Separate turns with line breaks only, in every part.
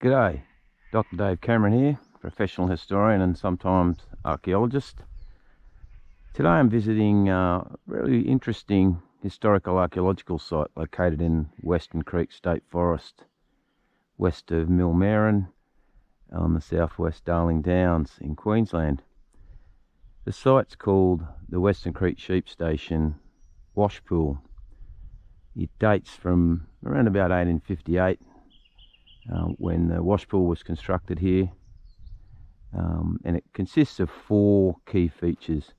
G'day, Dr. Dave Cameron here, professional historian and sometimes archaeologist. Today I'm visiting a really interesting historical archaeological site located in Western Creek State Forest, west of Millmerran on the southwest Darling Downs in Queensland. The site's called the Western Creek Sheep Station, Washpool. It dates from around about 1858. When the Washpool was constructed here, and it consists of four key features.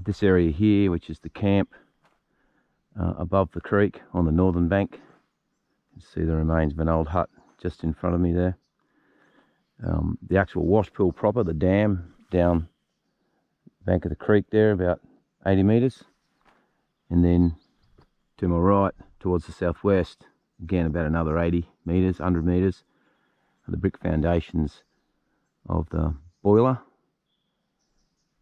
This area here, which is the camp above the creek on the northern bank. You can see the remains of an old hut just in front of me there. The actual Washpool proper, the dam down the bank of the creek there, about 80 metres, and then to my right towards the southwest, again about another 80 metres, 100 metres, the brick foundations of the boiler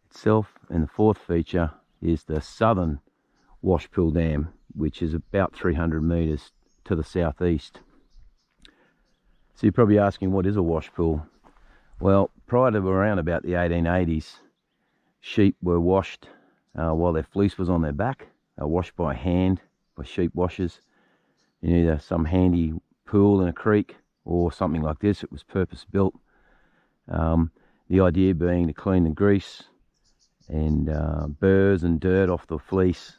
itself. And the fourth feature is the southern Washpool Dam, which is about 300 metres to the southeast. So you're probably asking, what is a washpool? Well, prior to around about the 1880s, sheep were washed while their fleece was on their back. They were washed by hand, by sheep washers, in either some handy pool in a creek or something like this. It was purpose built. The idea being to clean the grease and burrs and dirt off the fleece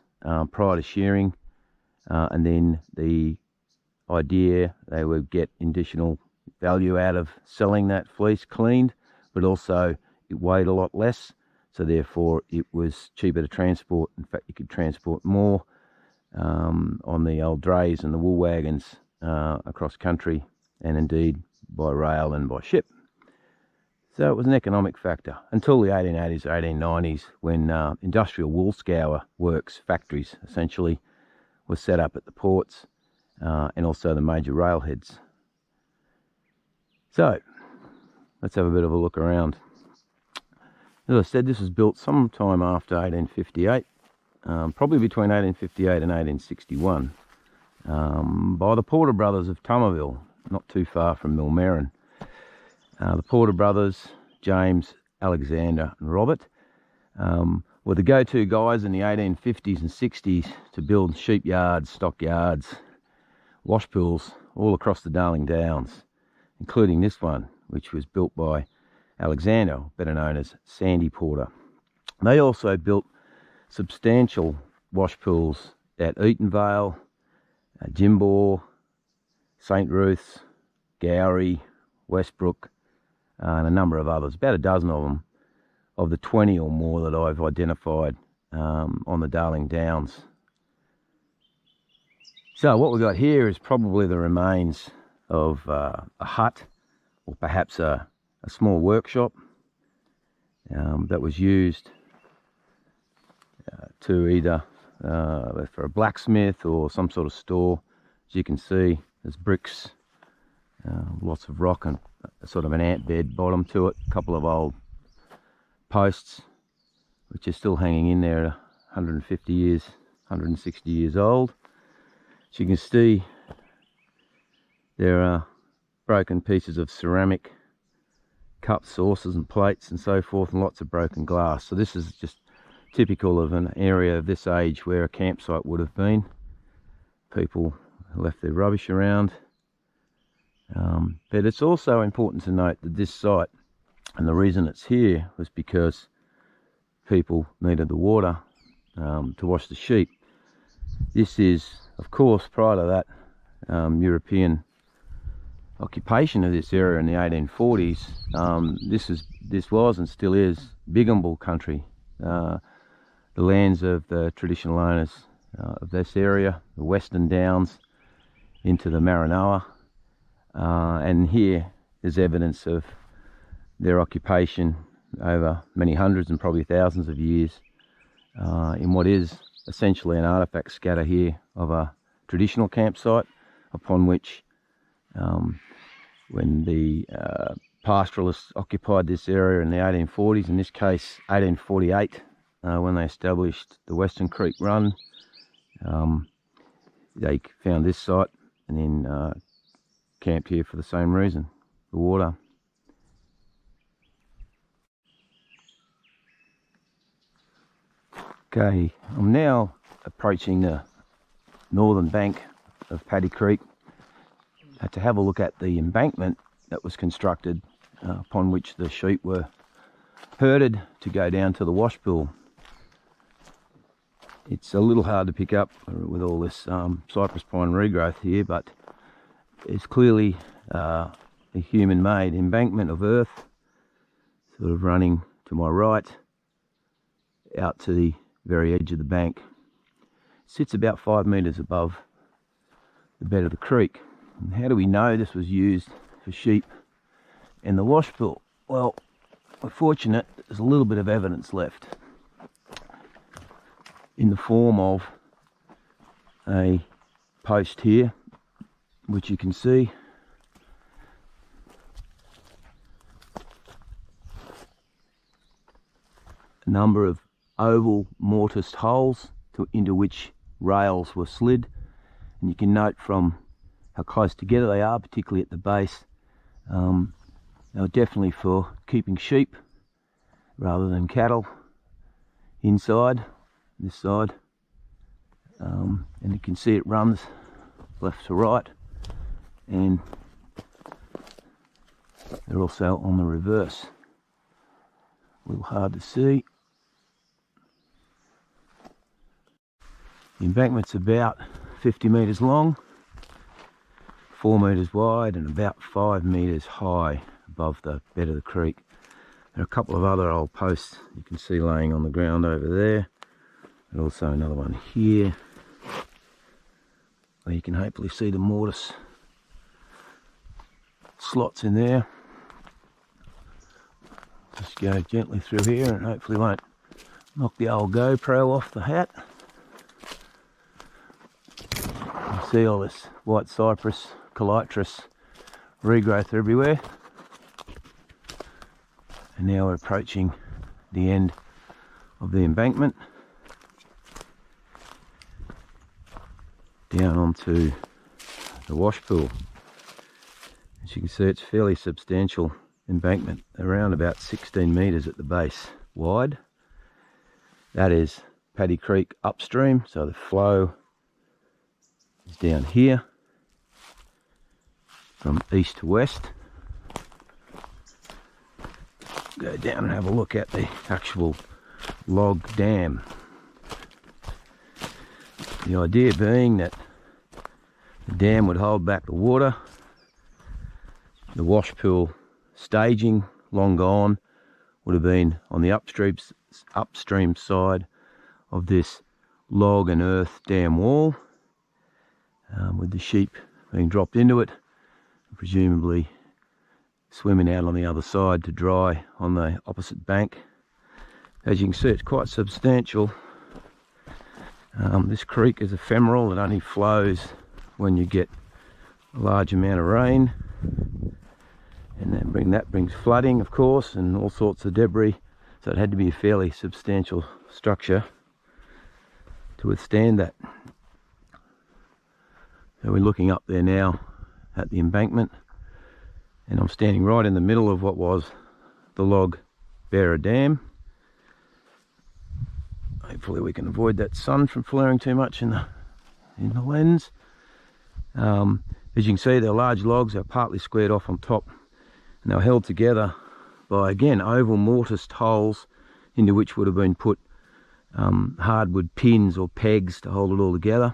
prior to shearing, and then the idea they would get additional value out of selling that fleece cleaned, but also it weighed a lot less, so therefore it was cheaper to transport. In fact, you could transport more on the old drays and the wool wagons across country, and indeed by rail and by ship. So it was an economic factor until the 1880s, 1890s, when industrial wool scour works, factories essentially, were set up at the ports and also the major railheads. So let's have a bit of a look around. As I said, this was built sometime after 1858. Probably between 1858 and 1861, by the Porter Brothers of Tummaville, not too far from Millmerran. The Porter Brothers, James, Alexander and Robert, were the go-to guys in the 1850s and 60s to build sheep yards, stock yards, washpools all across the Darling Downs, including this one, which was built by Alexander, better known as Sandy Porter. They also built substantial washpools at Eatonvale, Jimbor, St Ruth's, Gowrie, Westbrook, and a number of others, about a dozen of them, of the 20 or more that I've identified on the Darling Downs. So what we've got here is probably the remains of a hut, or perhaps a small workshop that was used to either for a blacksmith or some sort of store. As you can see, there's bricks, lots of rock and sort of an ant bed bottom to it, a couple of old posts which are still hanging in there, 150 years, 160 years old. As you can see, there are broken pieces of ceramic, cups, saucers and plates and so forth, and lots of broken glass. So this is just typical of an area of this age where a campsite would have been. People left their rubbish around. But it's also important to note that this site, and the reason it's here, was because people needed the water to wash the sheep. This is, of course, prior to that European occupation of this area in the 1840s. This was and still is Bigambul country. The lands of the traditional owners of this area, the Western Downs into the Maranoa, and here is evidence of their occupation over many hundreds and probably thousands of years in what is essentially an artefact scatter here of a traditional campsite, upon which when the pastoralists occupied this area in the 1840s, in this case 1848, when they established the Western Creek Run, they found this site and then camped here for the same reason. the water. Okay, I'm now approaching the northern bank of Paddy Creek to have a look at the embankment that was constructed upon which the sheep were herded to go down to the Washpool. It's a little hard to pick up with all this cypress pine regrowth here, but it's clearly a human-made embankment of earth, sort of running to my right out to the very edge of the bank. It sits about 5 metres above the bed of the creek. And how do we know this was used for sheep in the Washpool? Well, we're fortunate there's a little bit of evidence left in the form of a post here, which you can see a number of oval morticed holes into which rails were slid, and you can note from how close together they are, particularly at the base, they were definitely for keeping sheep rather than cattle inside this side, and you can see it runs left to right, and they're also on the reverse. A little hard to see. The embankment's about 50 metres long, 4 metres wide and about 5 metres high above the bed of the creek. There are a couple of other old posts you can see laying on the ground over there, and also another one here where you can hopefully see the mortise slots in there. Just go gently through here and hopefully won't knock the old GoPro off the hat. You see all this white cypress, calitris regrowth everywhere. And now we're approaching the end of the embankment, down onto the Washpool. As you can see, it's a fairly substantial embankment, around about 16 metres at the base wide. That is Paddy Creek upstream, so the flow is down here from east to west. Go down and have a look at the actual log dam. The idea being that the dam would hold back the water. The Washpool staging, long gone, would have been on the upstream side of this log and earth dam wall, with the sheep being dropped into it, presumably swimming out on the other side to dry on the opposite bank. As you can see, it's quite substantial. This creek is ephemeral. It only flows when you get a large amount of rain, and that brings flooding, of course, and all sorts of debris. So it had to be a fairly substantial structure to withstand that. So we're looking up there now at the embankment, and I'm standing right in the middle of what was the log bearer dam. Hopefully we can avoid that sun from flaring too much in the lens. As you can see, they're large logs. They're partly squared off on top, and they're held together by, again, oval mortised holes into which would have been put hardwood pins or pegs to hold it all together.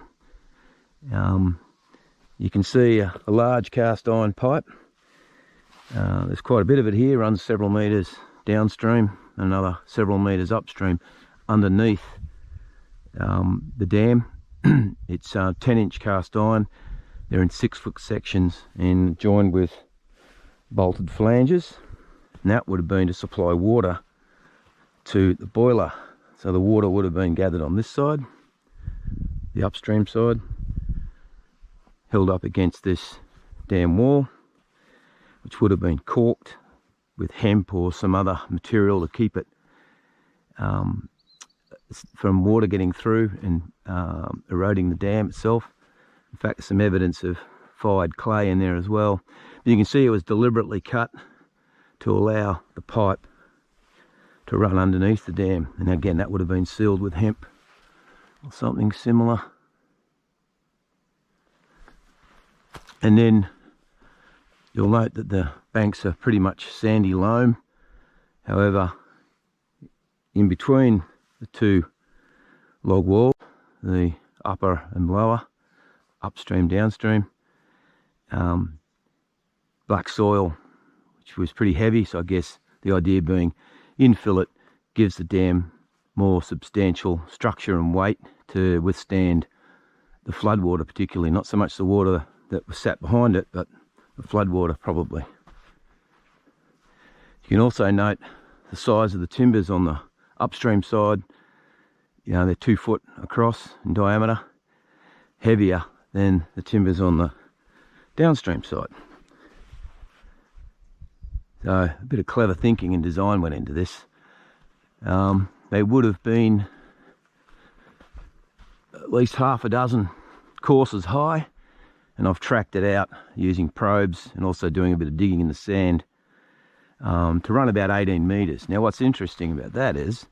You can see a large cast iron pipe. There's quite a bit of it here, runs several metres downstream, another several metres upstream underneath the dam. It's 10-inch cast iron. They're in 6-foot sections and joined with bolted flanges, and that would have been to supply water to the boiler. So the water would have been gathered on this side, the upstream side, held up against this dam wall, which would have been corked with hemp or some other material to keep it from water getting through and eroding the dam itself. In fact, there's some evidence of fired clay in there as well. You can see it was deliberately cut to allow the pipe to run underneath the dam, and again that would have been sealed with hemp or something similar. And then you'll note that the banks are pretty much sandy loam. However, in between the two log walls, the upper and lower, upstream, downstream, black soil, which was pretty heavy, so I guess the idea being infill it gives the dam more substantial structure and weight to withstand the floodwater, particularly, not so much the water that was sat behind it, but the floodwater probably. You can also note the size of the timbers on the upstream side. You know, they're 2 foot across in diameter, heavier than the timbers on the downstream side. So a bit of clever thinking and design went into this. They would have been at least half a dozen courses high, and I've tracked it out using probes and also doing a bit of digging in the sand to run about 18 metres. Now what's interesting about that is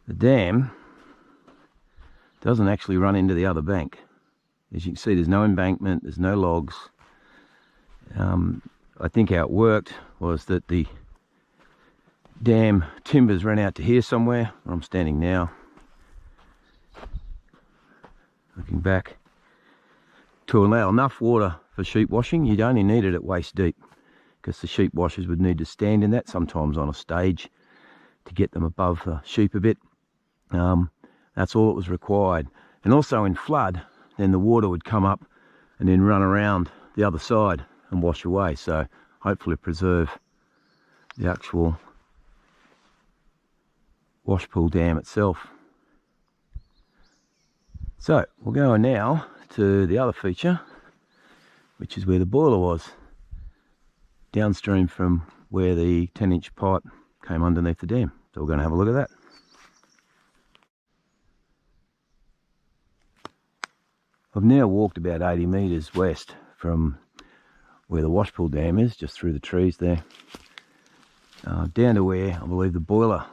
the dam doesn't actually run into the other bank. As you can see, there's no embankment, there's no logs. I think how it worked was that the dam timbers ran out to here somewhere, where I'm standing now, looking back, to allow enough water for sheep washing. You'd only need it at waist deep, because the sheep washers would need to stand in that, sometimes on a stage, to get them above the sheep a bit. That's all it was required. And also in flood, then the water would come up and then run around the other side and wash away, so hopefully preserve the actual Washpool dam itself. So we'll go on now to the other feature, which is where the boiler was, downstream from where the 10-inch pipe came underneath the dam. So we're going to have a look at that. I've now walked about 80 metres west from where the Washpool dam is, just through the trees there, down to where I believe the boiler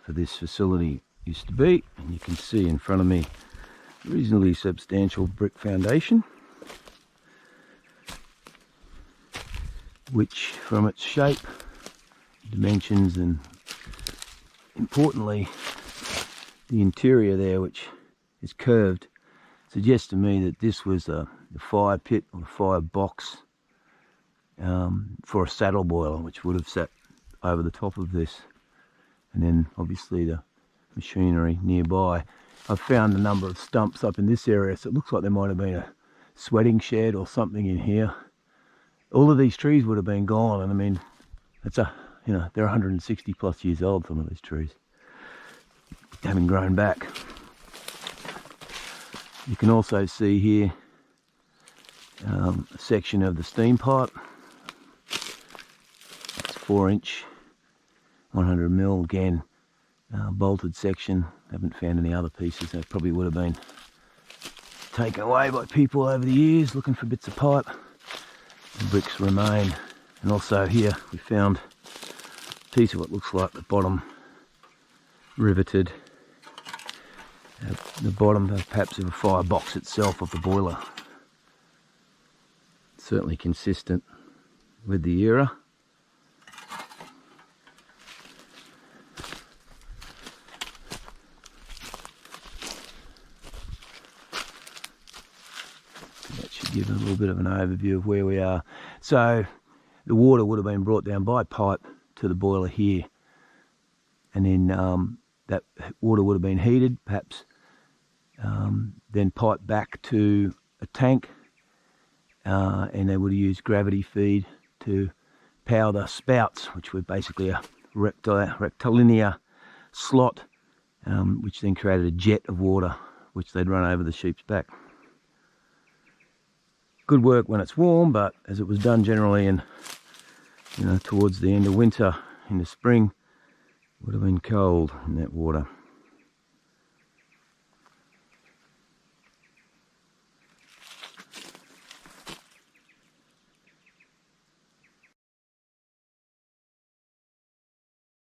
for this facility used to be. And you can see in front of me a reasonably substantial brick foundation, which from its shape, dimensions, and importantly the interior there, which is curved, suggests to me that this was the fire pit or the fire box for a saddle boiler, which would have sat over the top of this, and then obviously the machinery nearby. I've found a number of stumps up in this area, so it looks like there might have been a sweating shed or something in here. All of these trees would have been gone, and I mean, it's they're 160 plus years old, some of these trees, having grown back. You can also see here a section of the steam pipe. It's 4-inch, 100mm, again, bolted section. Haven't found any other pieces. That probably would have been taken away by people over the years looking for bits of pipe. The bricks remain. And also here we found a piece of what looks like the bottom riveted at the bottom, perhaps, of a firebox itself of the boiler. Certainly consistent with the era. That should give a little bit of an overview of where we are. So the water would have been brought down by pipe to the boiler here, and then that water would have been heated, perhaps then piped back to a tank, and they would have used gravity feed to power the spouts, which were basically a rectilinear slot, which then created a jet of water which they'd run over the sheep's back. Good work when it's warm, but as it was done generally in, towards the end of winter, into spring, would have been cold in that water.